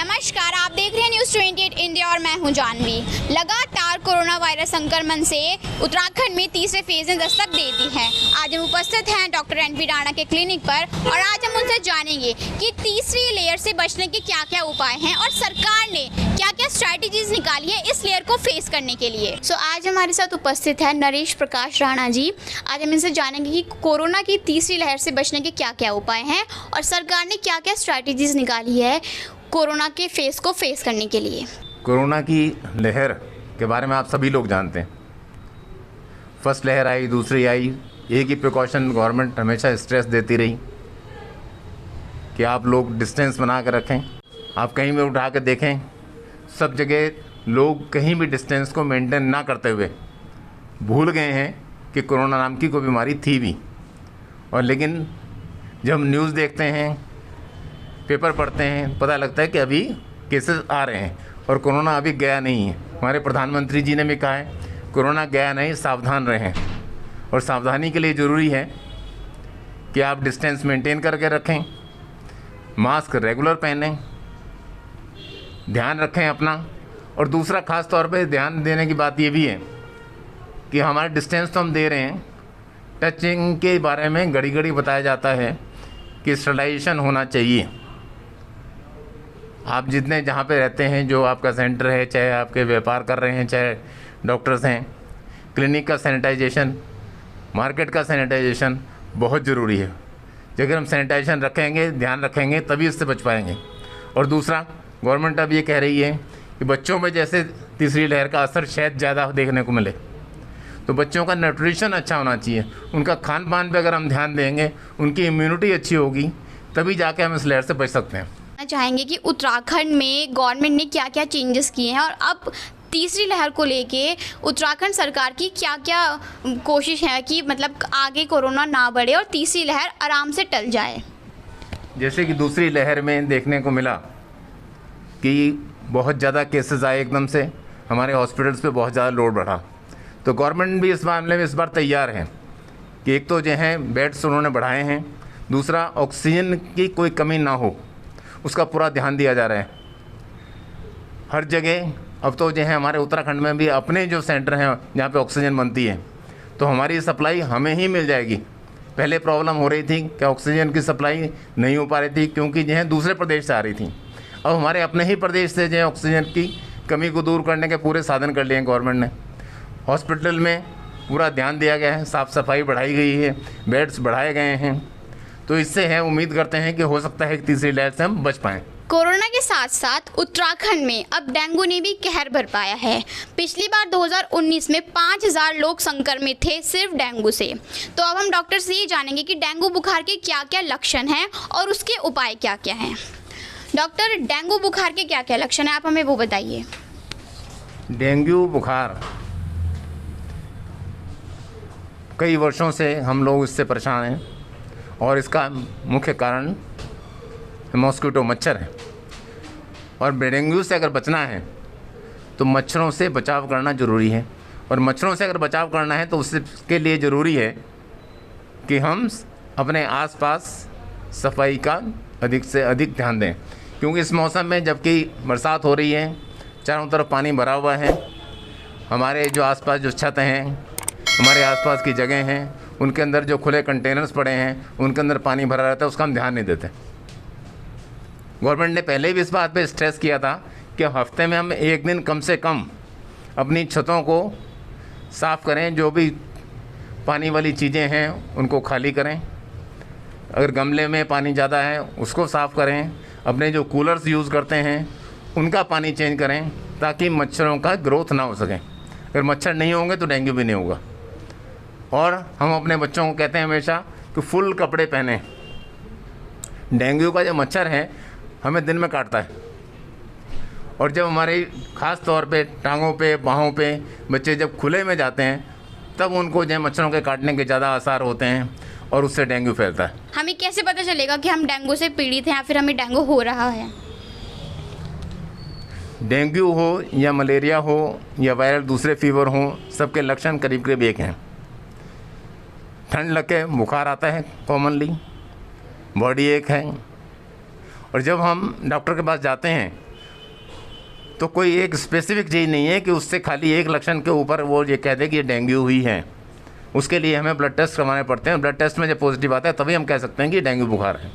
नमस्कार, आप देख रहे हैं न्यूज़ 28 इंडिया और मैं हूं जानवी। लगातार कोरोना वायरस संक्रमण से उत्तराखंड में तीसरे फेज ने दस्तक दे दी है। आज हम उपस्थित हैं डॉक्टर एनपी राणा के क्लिनिक पर और आज हम उनसे जानेंगे कि तीसरी लेयर से बचने के क्या क्या उपाय हैं और सरकार ने क्या क्या स्ट्रैटेजीज निकाली है इस लेयर को फेस करने के लिए। आज हमारे साथ उपस्थित है नरेश प्रकाश राणा जी। आज हम इनसे जानेंगे कि कोरोना की तीसरी लहर से बचने के क्या क्या उपाय हैं और सरकार ने क्या क्या स्ट्रैटेजीज निकाली है कोरोना के फेस को फेस करने के लिए। कोरोना की लहर के बारे में आप सभी लोग जानते हैं। फर्स्ट लहर आई, दूसरी आई, एक ही प्रिकॉशन गवर्नमेंट हमेशा स्ट्रेस देती रही कि आप लोग डिस्टेंस बना कर रखें। आप कहीं भी उठा कर देखें, सब जगह लोग कहीं भी डिस्टेंस को मेंटेन ना करते हुए भूल गए हैं कि कोरोना नाम की कोई बीमारी थी भी। और लेकिन जब हम न्यूज़ देखते हैं, पेपर पढ़ते हैं, पता लगता है कि अभी केसेस आ रहे हैं और कोरोना अभी गया नहीं है। हमारे प्रधानमंत्री जी ने भी कहा है कोरोना गया नहीं, सावधान रहें। और सावधानी के लिए ज़रूरी है कि आप डिस्टेंस मेंटेन करके रखें, मास्क रेगुलर पहनें, ध्यान रखें अपना। और दूसरा ख़ास तौर पे ध्यान देने की बात ये भी है कि हमारा डिस्टेंस तो हम दे रहे हैं, टचिंग के बारे में घड़ी घड़ी बताया जाता है कि स्टरलाइजेशन होना चाहिए। आप जितने जहाँ पे रहते हैं, जो आपका सेंटर है, चाहे आपके व्यापार कर रहे हैं, चाहे डॉक्टर्स हैं, क्लिनिक का सैनिटाइजेशन, मार्केट का सैनिटाइजेशन बहुत ज़रूरी है। अगर हम सैनिटाइजेशन रखेंगे, ध्यान रखेंगे, तभी इससे बच पाएंगे। और दूसरा, गवर्नमेंट अब ये कह रही है कि बच्चों में जैसे तीसरी लहर का असर शायद ज़्यादा देखने को मिले, तो बच्चों का न्यूट्रिशन अच्छा होना चाहिए। उनका खान पान पे अगर हम ध्यान देंगे, उनकी इम्यूनिटी अच्छी होगी, तभी जाके हम इस लहर से बच सकते हैं। चाहेंगे कि उत्तराखंड में गवर्नमेंट ने क्या क्या चेंजेस किए हैं और अब तीसरी लहर को लेके उत्तराखंड सरकार की क्या क्या कोशिश है कि मतलब आगे कोरोना ना बढ़े और तीसरी लहर आराम से टल जाए। जैसे कि दूसरी लहर में देखने को मिला कि बहुत ज़्यादा केसेस आए एकदम से, हमारे हॉस्पिटल्स पे बहुत ज़्यादा लोड बढ़ा। तो गवर्नमेंट भी इस मामले में इस बार तैयार है कि एक तो जो है बेड्स उन्होंने बढ़ाए हैं, दूसरा ऑक्सीजन की कोई कमी ना हो उसका पूरा ध्यान दिया जा रहा है हर जगह। अब तो जो है हमारे उत्तराखंड में भी अपने जो सेंटर हैं जहाँ पे ऑक्सीजन बनती है, तो हमारी सप्लाई हमें ही मिल जाएगी। पहले प्रॉब्लम हो रही थी कि ऑक्सीजन की सप्लाई नहीं हो पा रही थी क्योंकि जो है दूसरे प्रदेश से आ रही थी। अब हमारे अपने ही प्रदेश से जो है ऑक्सीजन की कमी को दूर करने के पूरे साधन कर लिए हैं गवर्नमेंट ने। हॉस्पिटल में पूरा ध्यान दिया गया है, साफ़ सफाई बढ़ाई गई है, बेड्स बढ़ाए गए हैं। तो इससे है उम्मीद करते हैं कि हो सकता है कि तीसरी लहर से हम बच पाएँ। कोरोना के साथ साथ उत्तराखंड में अब डेंगू ने भी कहर बरपाया है। पिछली बार 2019 में 5000 लोग संक्रमित थे सिर्फ डेंगू से। तो अब हम डॉक्टर से ये जानेंगे कि डेंगू बुखार के क्या क्या लक्षण हैं और उसके उपाय क्या क्या हैं। डॉक्टर, डेंगू बुखार के क्या क्या लक्षण हैं, आप हमें वो बताइए। डेंगू बुखार कई वर्षों से हम लोग इससे परेशान हैं और इसका मुख्य कारण मॉस्किटो मच्छर है। और डेंगू से अगर बचना है तो मच्छरों से बचाव करना ज़रूरी है। और मच्छरों से अगर बचाव करना है तो उसके लिए ज़रूरी है कि हम अपने आसपास सफाई का अधिक से अधिक ध्यान दें, क्योंकि इस मौसम में जबकि बरसात हो रही है, चारों तरफ पानी भरा हुआ है, हमारे जो आसपास जो छत हैं, हमारे आसपास की जगह हैं, उनके अंदर जो खुले कंटेनर्स पड़े हैं, उनके अंदर पानी भरा रहता है, उसका हम ध्यान नहीं देते। गवर्नमेंट ने पहले भी इस बात पे स्ट्रेस किया था कि हफ्ते में हम एक दिन कम से कम अपनी छतों को साफ़ करें, जो भी पानी वाली चीज़ें हैं उनको खाली करें, अगर गमले में पानी ज़्यादा है उसको साफ़ करें, अपने जो कूलर्स यूज़ करते हैं उनका पानी चेंज करें ताकि मच्छरों का ग्रोथ ना हो सके। अगर मच्छर नहीं होंगे तो डेंगू भी नहीं होगा। और हम अपने बच्चों को कहते हैं हमेशा कि फुल कपड़े पहने। डेंगू का जो मच्छर है हमें दिन में काटता है, और जब हमारे ख़ास तौर पे टांगों पे, बाहों पे बच्चे जब खुले में जाते हैं तब उनको जो मच्छरों के काटने के ज़्यादा आसार होते हैं और उससे डेंगू फैलता है। हमें कैसे पता चलेगा कि हम डेंगू से पीड़ित हैं या फिर हमें डेंगू हो रहा है? डेंगू हो या मलेरिया हो या वायरल दूसरे फीवर हो, सबके लक्षण करीब करीब एक हैं। ठंड लग के बुखार आता है कॉमनली, बॉडी एक है। और जब हम डॉक्टर के पास जाते हैं तो कोई एक स्पेसिफिक चीज़ नहीं है कि उससे खाली एक लक्षण के ऊपर वो ये कह दे कि ये डेंगू हुई है। उसके लिए हमें ब्लड टेस्ट करवाने पड़ते हैं। ब्लड टेस्ट में जब पॉजिटिव आता है तभी हम कह सकते हैं कि डेंगू बुखार है।